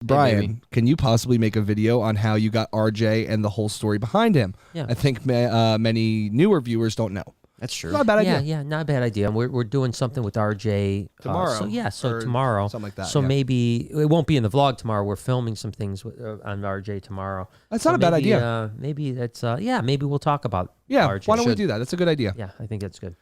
Brian, can you possibly make a video on how you got RJ and the whole story behind him? Yeah. I think many newer viewers don't know. That's true. Not a bad idea. Yeah, not a bad idea. We're doing something with RJ tomorrow. So tomorrow, something like that. So maybe it won't be in the vlog tomorrow. We're filming some things on RJ tomorrow. That's not a bad idea. Maybe that's maybe we'll talk about. RJ. Why don't we do that? That's a good idea. Yeah, I think that's good.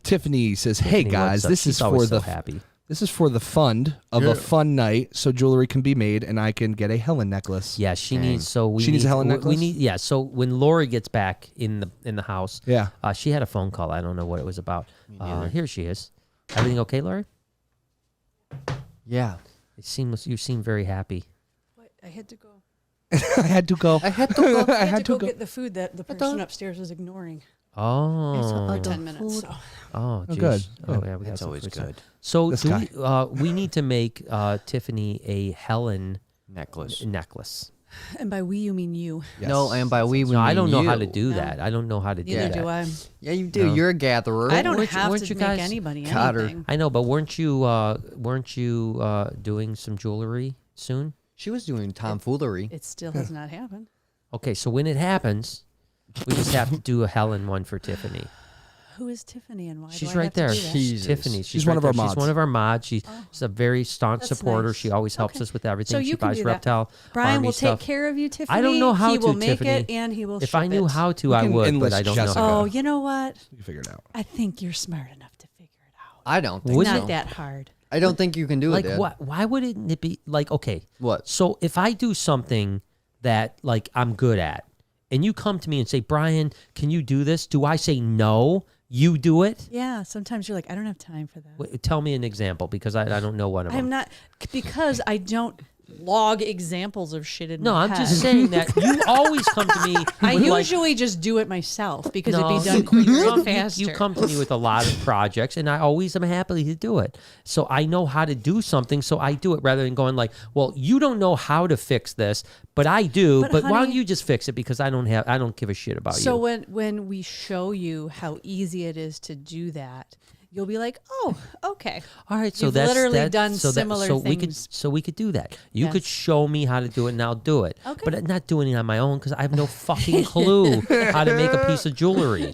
Tiffany says, "Hey guys, this is for the happy. This is for the fund of a fun night, so jewelry can be made, and I can get a Helen necklace." Yeah, she needs. So she needs a Helen necklace. So when Lori gets back in the house, she had a phone call. I don't know what it was about. Here she is. Everything okay, Lori? Yeah. You seem very happy. What? I had to go. I had to go. I had to go get the food that the person upstairs was ignoring. Oh, it's about 10 minutes. So. Oh, geez. Good. Oh, yeah, that's always good. So we need to make Tiffany a Helen necklace. And by we, you mean you. Yes. No, and by we mean I don't know you. how to do that. I don't know how to do that. Neither do I. Yeah, you do. No. You're a gatherer. I don't have weren't to you make guys anybody anything. I know, but weren't you doing some jewelry soon? She was doing tomfoolery. It still has not happened. Okay, so when it happens, we just have to do a Helen one for Tiffany. Who is Tiffany and why? She's do I right have there. To do that? Tiffany. She's one of our mods. She's one of our mods. She's a very staunch That's supporter. nice. She always helps us with everything. So you she can buys do that. reptile. Brian Army will stuff. take care of you, Tiffany. I don't know how he to, will make Tiffany. it and he will If ship I knew it. how to, I would, but I don't Jessica. know. Oh, you know what? You can figure it out. I think you're smart enough to figure it out. I don't think It's so. not that hard. I don't think you can do Like it, Dad. what? Why wouldn't it be like okay? What? So if I do something that like I'm good at, and you come to me and say, Brian, can you do this? Do I say no? You do it? Yeah, sometimes you're like, I don't have time for that. Wait, tell me an example because I don't know one of them. I'm not, because I don't log examples of shit in my I'm head. just saying that you always come to me. I with, usually just do it myself because No, it'd be done you quicker come- and faster. You come to me with a lot of projects, and I always am happy to do it. So I know how to do something, so I do it rather than going like, well, you don't know how to fix this, but I do. But why don't honey, you just fix it because I don't give a shit about you. So when we show you how easy it is to do that, you'll be like, oh, okay. All right, so You've that's literally done similar things. We could do that. You could show me how to do it, and I'll do it. Okay. But I'm not doing it on my own because I have no fucking clue how to make a piece of jewelry.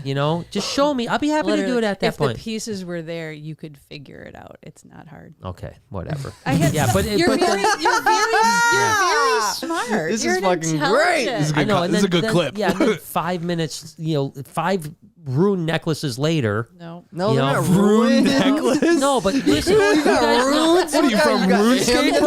You know, just show me. I'll be happy to do it at that if point. If the pieces were there, you could figure it out. It's not hard. Okay, whatever. You're very smart. This You're is fucking intelligent. great. This is I know, this is a good clip. Yeah, and then 5 minutes. 5 ruined necklaces later. No. No, You they're know, not ruined. necklace? No, but listen, you guys know. What are you from RuneScape,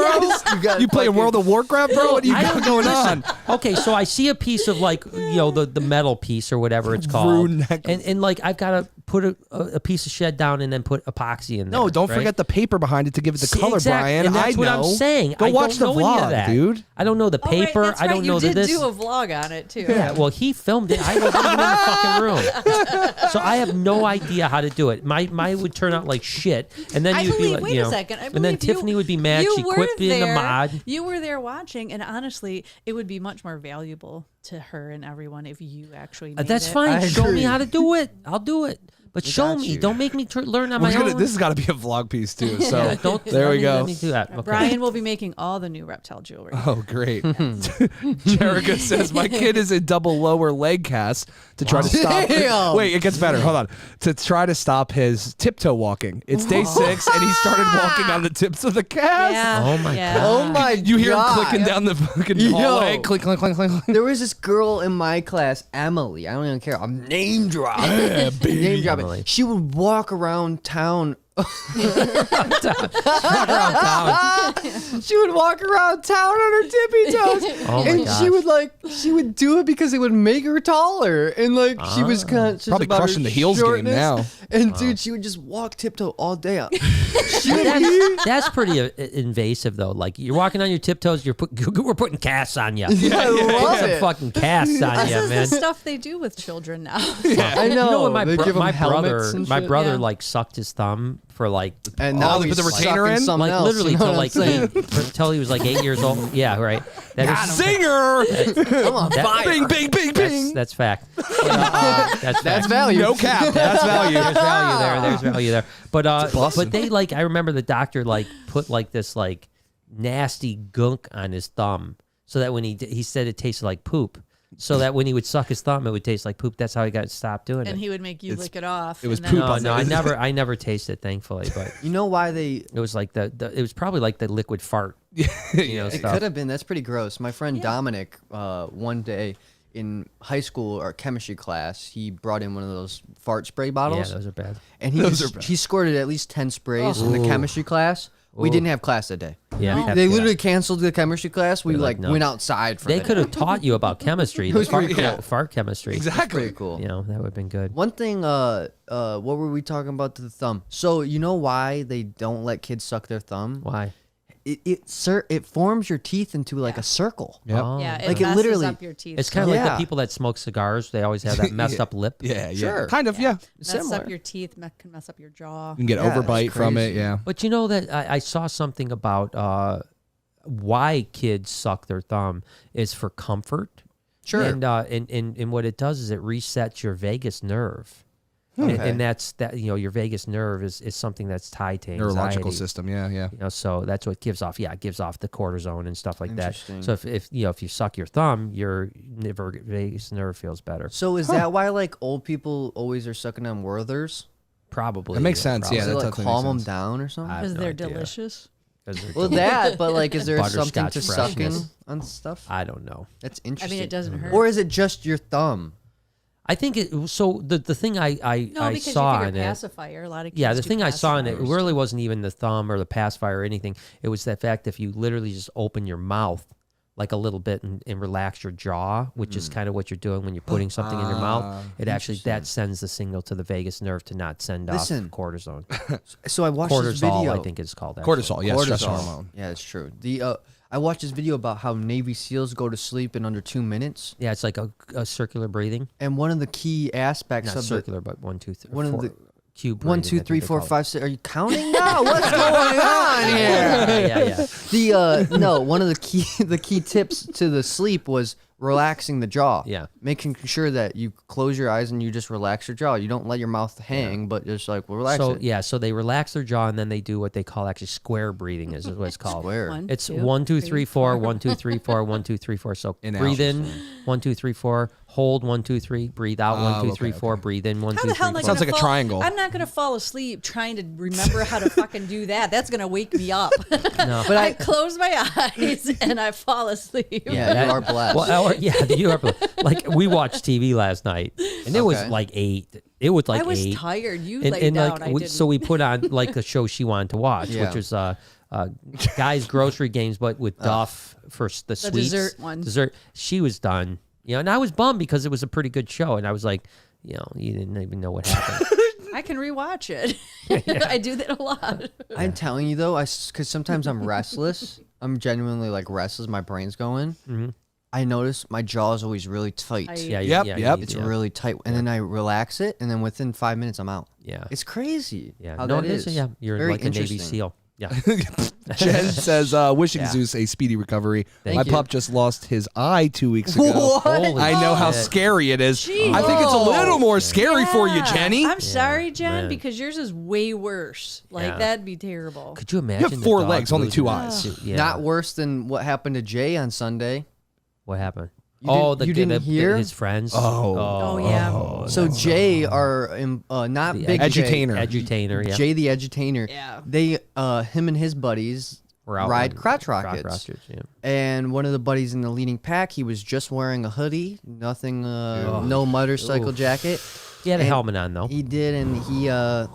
bro? You playing World of Warcraft, bro? What do you got going on? Okay, so I see a piece of like the metal piece or whatever it's called, Rune necklace. and like I've got to put a piece of shed down and then put epoxy in there. No, don't right? forget the paper behind it to give it the color, Exactly, Brian. and that's I what know. I'm saying. Go I watch don't the know any of vlog, that. dude. I don't know the Oh, right, paper. that's I don't right. know you did this. do a vlog on it too. Yeah, well, he filmed it. I wasn't even in the fucking room, so I have no idea how to do it. My would turn out like shit, and then you'd be like, wait a second. I and then believe you- Tiffany would be mad. you She were quit being the there. mod. You were there watching, and honestly, it would be much more valuable to her and everyone if you actually made That's it. fine. I Show me agree. how to do it. I'll do it. But show me. Don't make me lourn on my own. This has got to be a vlog piece too. So Yeah, don't, there let we me- go. Let me do that. Okay. Brian will be making all the new reptile jewelry. Oh, great. Jerica says, my kid is in double lower leg cast to try to stop. Damn. Wait, it gets better. Hold on. To try to stop his tiptoe walking. It's day 6, and he started walking on the tips of the cast. Yeah. Oh my yeah. Oh my You hear him God. clicking down the fucking Yo. hallway. Click, click, click, click, click. There was this girl in my class, Emily. I don't even care. I'm name dropping. Name dropping. Emily. She would walk around town. She would walk around town on her tippy toes, Oh my and gosh. she would do it because it would make her taller, and like she was conscious Probably about crushing her the heels game shortness. now. And dude, she would just walk tiptoe all day. That's pretty invasive though. Like you're walking on your tiptoes. We're putting casts on you. I love Some it. fucking casts on This you, is man. the stuff they do with children now. I know. You know when They give 'em helmets and shit. brother Yeah. like sucked his thumb for like And now they he's put the retainer sucking in? something like else, literally you know till what like I'm saying? until he was like 8 years old. Yeah, right. That is Zinger! I'm on fire. Bing, bing, bing, bing. that's fact. That's That's fact. value. No cap. That's value. There's value there. There's value there. But bussin'. but they like I remember the doctor like put like this like nasty gunk on his thumb, so that when he said it tasted like poop. So that when he would suck his thumb, it would taste like poop. That's how he got stopped doing it. And he would make you lick it off. It was and then- poop No, on I never tasted it, thankfully. But You know why they? it was like it was probably like the liquid fart. It stuff. could have been. That's pretty gross. My friend Dominic, one day in high school or chemistry class, he brought in one of those fart spray bottles. Yeah, those are bad. and Those are bad. he squirted at least 10 sprays in the chemistry class. We didn't have class that day. Yeah, They literally canceled the chemistry class. We They're like like, went no. outside for They the could day. have taught you about chemistry, was the pretty cool. fart chemistry. Exactly. Pretty cool. You know, that would have been good. One thing, what were we talking about to the thumb? So you know why they don't let kids suck their thumb? Why? It forms your teeth into like a circle. Yep. Oh. Yeah, it Like, it messes literally- up your teeth. It's kind of like Yeah. the people that smoke cigars. They always have that messed up lip. Yeah, Sure. Kind of, yeah. mess similar. up your teeth, can mess up your jaw. You can get Yeah, that's overbite from it, crazy. yeah. But you know that I saw something about why kids suck their thumb is for comfort. Sure. And what it does is it resets your vagus nerve. And, Okay. and that's that. You know, your vagus nerve is something that's tied to anxiety. Neurological system, yeah. You know, so that's what gives off. Yeah, it gives off the cortisone and stuff like that. Interesting. So if you suck your thumb, your vagus nerve feels better. So is that why like old people always are sucking on Werther's? Probably That makes sense, probably. yeah. Does it that like totally calm makes them sense. down or something? I have Because no they're idea. delicious. 'Cause they're Well, delicious. that, but like, is there something Butterscotch to freshness. sucking on stuff? I don't know. That's I interesting. mean, it doesn't hurt. Or is it just your thumb? I think it. So the thing I no, because saw you in figure it. pacifier. A lot of kids Yeah, the do thing I saw in it pacifiers. really wasn't even the thumb or the pacifier or anything. It was the fact if you literally just open your mouth like a little bit and relax your jaw, which is kind of what you're doing when you're putting something in your mouth. It actually that sends the signal to the vagus nerve to not send Listen. off cortisone. So I watched this Cortisol, video. I think it's called. Actually. Cortisol, yeah, stress Cortisol. hormone. Yeah, it's true. I watched this video about how Navy SEALs go to sleep in under 2 minutes, Yeah, it's like a circular breathing. and one of the key aspects Not of circular, but 1, 2, 3, one of 4. the- Cube. 1, breathing, 2, I 3, think they 4, call it. 5, 6. Are you counting now? What's going on here? Yeah. No, one of the key tips to the sleep was relaxing the jaw. Yeah. Making sure that you close your eyes and you just relax your jaw. You don't let your mouth hang, but just like relax So it. yeah, so they relax their jaw and then they do what they call actually square breathing is what it's called. Square. It's 1, 2, 3, 4, 1, 2, 3, 4, 1, 2, 3, 4. So In breathe out. in 1, 2, 3, 4. Hold 1, 2, 3. Breathe out 1, 2, 3, okay, 4. Breathe in 1, How 2, the 3, hell am I 4. Sounds gonna like a fall- triangle. I'm not gonna fall asleep trying to remember how to fucking do that. That's gonna wake me up. No. But I close my eyes and I fall asleep. Yeah, you are blessed. Well, yeah, you are like we watched TV last night and it was Okay. like 8. It was like I was 8. tired. You and, laid and down. like I didn't. so we put on like a show she wanted to watch, Yeah. which was guys grocery games, but with Duff for the sweets. dessert one. Dessert. She was done, you know, and I was bummed because it was a pretty good show, and I was like, you know, you didn't even know what happened. I can rewatch it. I do that a lot. I'm telling you though, because sometimes I'm restless. I'm genuinely like restless. My brain's going. I notice my jaw is always really tight. Yeah, Yep, yeah, yep. you- It's yeah. really tight, and then I relax it, and then within 5 minutes I'm out. Yeah. It's crazy. Yeah, how no, that it is. is. Yeah, you're Very like a Navy interesting. SEAL. Yeah, Jen says, wishing Yeah. Zeus a speedy recovery. Thank My you. pup just lost his eye 2 weeks ago. What? Holy I know how shit. scary it is. Jeez. I think it's a little more scary for you, Yeah. Jenny. I'm sorry, Jen, man. because yours is way worse. Like Yeah. that'd be terrible. Could you imagine? have the 4 dog legs, only 2 losing eyes. his- Yeah. Not worse than what happened to Jay on Sunday. What happened? You Oh, didn't- you didn't hear? his friends. Oh, yeah. So Jay, not The Big edutainer. Edutainer. Yeah. Jay the edutainer. Yeah. They, him and his buddies We're out ride on crotch rock rockets. rockets, yeah. And one of the buddies in the leading pack, he was just wearing a hoodie, nothing, no motorcycle jacket. He had a And helmet on though. He did, and he,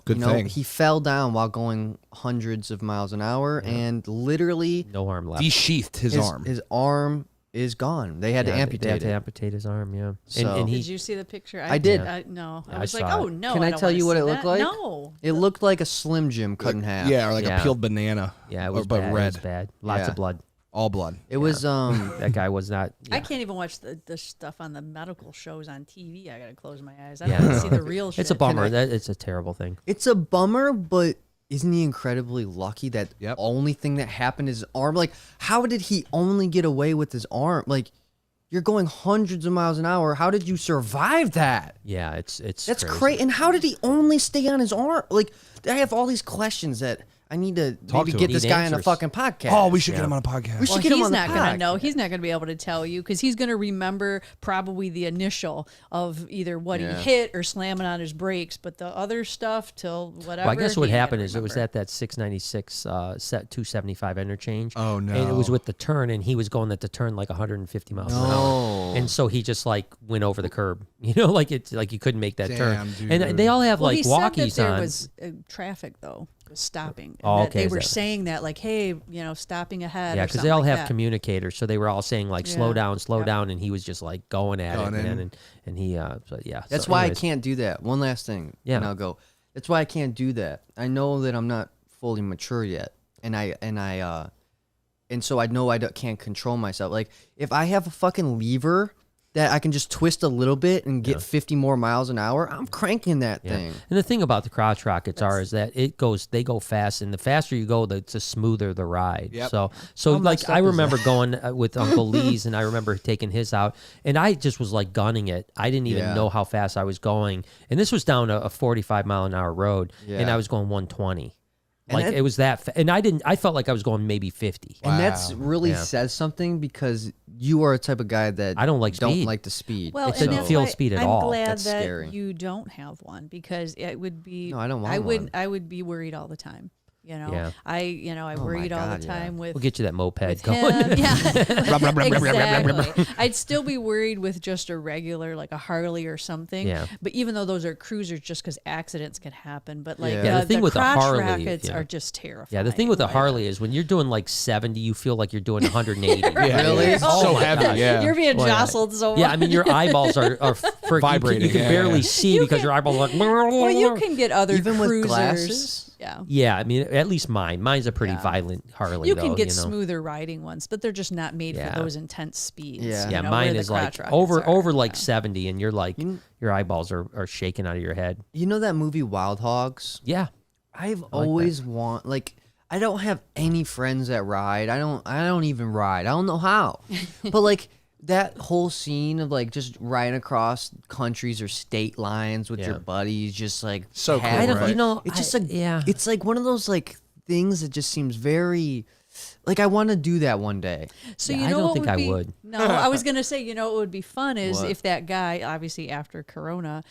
Good thing. he fell down while going hundreds of miles an hour, and literally No harm left. Desheathed his arm. His arm is gone. They had to Yeah, amputate They had to it. amputate his arm. Yeah. So- and he. Did you see the picture? I did. No. Yeah, I I was like, saw oh it. no. Can I don't tell wanna you what see it looked that. like? No. It looked like a Slim Jim cut in half. Yeah, or like Yeah. a peeled banana. Yeah, it was but bad. red. It was bad. Lots Yeah. of blood. All blood. It was That guy was not. I Yeah. can't even watch the stuff on the medical shows on TV. I gotta close my eyes. I Yeah, don't want no. to see the real shit. It's a bummer. I- It's a terrible thing. It's a bummer, but isn't he incredibly lucky that Yep. only thing that happened is his arm? Like, how did he only get away with his arm? Like, you're going hundreds of miles an hour. How did you survive that? Yeah, it's That's crazy. crazy. And how did he only stay on his arm? Like, I have all these questions that I need to Talk maybe to get him. this Need guy on a answers. fucking podcast. Oh, we should get him on a podcast. We should Well, get him he's on the not going to know. podcast. He's not going to be able to tell you because he's going to remember probably the initial of either what he hit or slamming on his brakes, but the other stuff till whatever. Well, I guess what he can't happened is it was remember. at that 696 set 275 interchange. Oh, no. And it was with the turn, and he was going at the turn like 150 miles an hour. And so he just like went over the curb. like it's like you couldn't make that Damn, turn. dude. And they all have Well, like he said that walkies there on. was traffic though was stopping. And Oh, that okay, they is were that- saying that like, hey, stopping ahead. Yeah, or because something they all like have that. communicators, so they were all saying like slow Yeah. down, and he was just like going at Going it, in. man, and he so yeah. That's so why anyways. I can't do that. One last thing. Yeah. And I'll go. That's why I can't do that. I know that I'm not fully mature yet. And so I know can't control myself. Like if I have a fucking lever that I can just twist a little bit and get 50 more miles an hour, I'm cranking that thing. And the thing about the crotch rockets is that they go fast, and the faster you go, the smoother the ride. Yep. So How like messed I up is remember going with Uncle Lee's, and I remember taking his out, and I just was like gunning it. I didn't even Yeah. know how fast I was going, and this was down a 45 mile an hour road, and Yeah. I was going 120. And Like that- it was that, and I felt like I was going maybe 50. And that's Wow. really Yeah. says something because you are a type of guy that I don't like speed. like the speed. Well, It and didn't that's feel why speed at I'm all. glad That's that scary. you don't have one because it would be. No, I don't want I would. one. I would be worried all the time. Yeah. I Oh my worried all God, the yeah. time with. We'll get you that moped with going. him. Yeah, exactly. I'd still be worried with just a regular, like a Harley or something. Yeah. But even though those are cruisers, just because accidents can happen. But like Yeah, the thing with the crotch Harley, rackets yeah. are just terrifying. Yeah, the thing with the Like, Harley is when you're doing like 70, you feel like you're doing 180. Yeah, Really? It's Oh so my heavy. God. Yeah. You're being Well, yeah. jostled so Yeah, much. I mean your eyeballs are freaking Vibrating, You can yeah, barely yeah. see You because can- your eyeballs are like. well, you can get other Even with cruisers. glasses? Yeah. Yeah, I mean at least mine. Mine's a pretty Yeah. violent Harley. You though, can get you know? smoother riding ones, but they're just not made Yeah. for those intense speeds. Yeah. you Yeah, know, mine where the is like crotch rockets over are. like Yeah. 70, and you're like You- your eyeballs are shaking out of your head. You know that movie Wild Hogs? Yeah, I've always I don't have any friends that ride. I don't even ride. I don't know how. But like that whole scene of like just riding across countries or state lines with Yeah. your buddies, just like So cool, having- I don't. right? You know, It's just I- like yeah. it's like one of those like things that just seems very like I want to do that one day. So Yeah, you I know don't what think would I be, would. No, I was gonna say, you know, what would be fun is What? if that guy, obviously after Corona,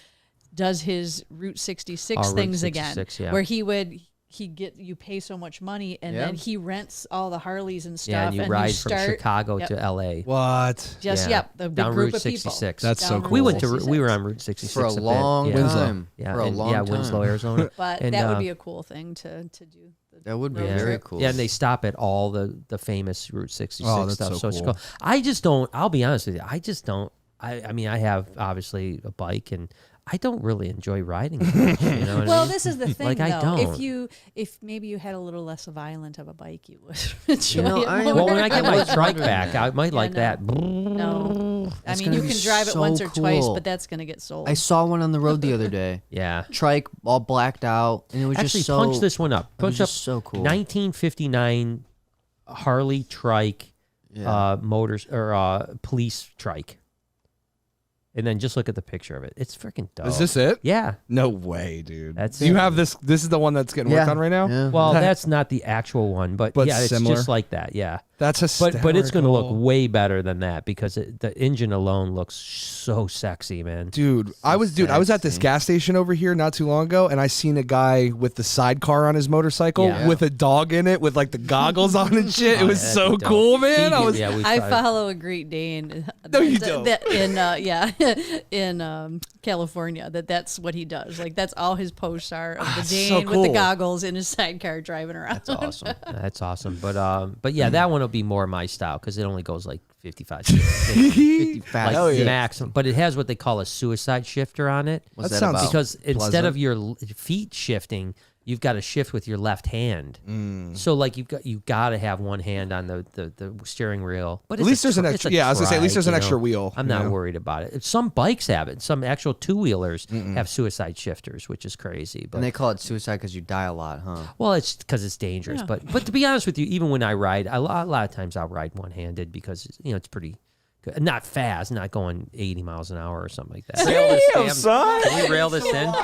does his Route 66 Oh, Route things 66, again, yeah. where you pay so much money and Yeah. then he rents all the Harleys and stuff, Yeah, and you ride from start Chicago Yep. to LA. What? just Yeah. the big Down group Route of people. 66. That's so Down cool. We Route went to 66. we were on Route 66 For a bit, long yeah. time. Yeah, For a and, long yeah, time. Winslow, Arizona. But And, that would be a cool thing to do. That would be road very trip. cool. Yeah, and they stop at all the famous Route 66 Oh, that's stuff. so it's cool. cool. I just don't. I'll be honest with you. I just don't. I mean, I have obviously a bike, and I don't really enjoy riding as much, you know what I Well, mean? this is the thing, Like, I though. don't. If maybe you had a little less violent of a bike, you would enjoy know, it I- more. Well, when I get my was trike wondering back, I might like no. that. No, I That's mean gonna you be can drive it so once or twice, cool. but that's gonna get sold. I saw one on the road the other day. Yeah. Trike all blacked out, and it was Actually, just so. punch this one up. it was Punch up just so cool. 1959 Harley trike, Yeah. motors or police trike, and then just look at the picture of it. It's freaking dope. Is this it? Yeah. No way, dude. That's you it. have this. This is the one that's getting worked on right now. Yeah. Well, that's not the actual one, but yeah, it's similar? just like that. Yeah. That's hysterical. But it's going to look way better than that because the engine alone looks so sexy, man. Dude, I was at this sexy. gas station over here not too long ago, and I seen a guy with the sidecar on his motorcycle Yeah. with a dog in it with like the goggles on and shit. It Oh, was yeah, so that'd be dope. cool, man. Phoebe, I was yeah, we I tried. follow a Great Dane. No, you don't. In California. That's what he does. Like that's all his posts are of the so Dane with the cool. goggles in his sidecar driving around. That's awesome. That's awesome. But yeah, that one will be more my style because it only goes like 55, 60, like Hell yeah. maximum. But it has what they call a suicide shifter on it. What's That that sounds- about? Because instead pleasant. of your feet shifting, you've got to shift with your left hand. Mm. So like you've got to have one hand on the steering wheel. But At least there's an it's extra. a Yeah, I was gonna say at least trike, there's an you extra know? wheel. I'm you not know? worried about it. Some bikes have it. Some actual two-wheelers have suicide shifters, which is crazy. But And they call it suicide because you die a lot, huh? well, it's because it's dangerous. Yeah. But to be honest with you, even when I ride, a lot of times I'll ride one-handed because it's pretty good. Not fast, not going 80 miles an hour or something like that. Damn, son. Can we rail this in?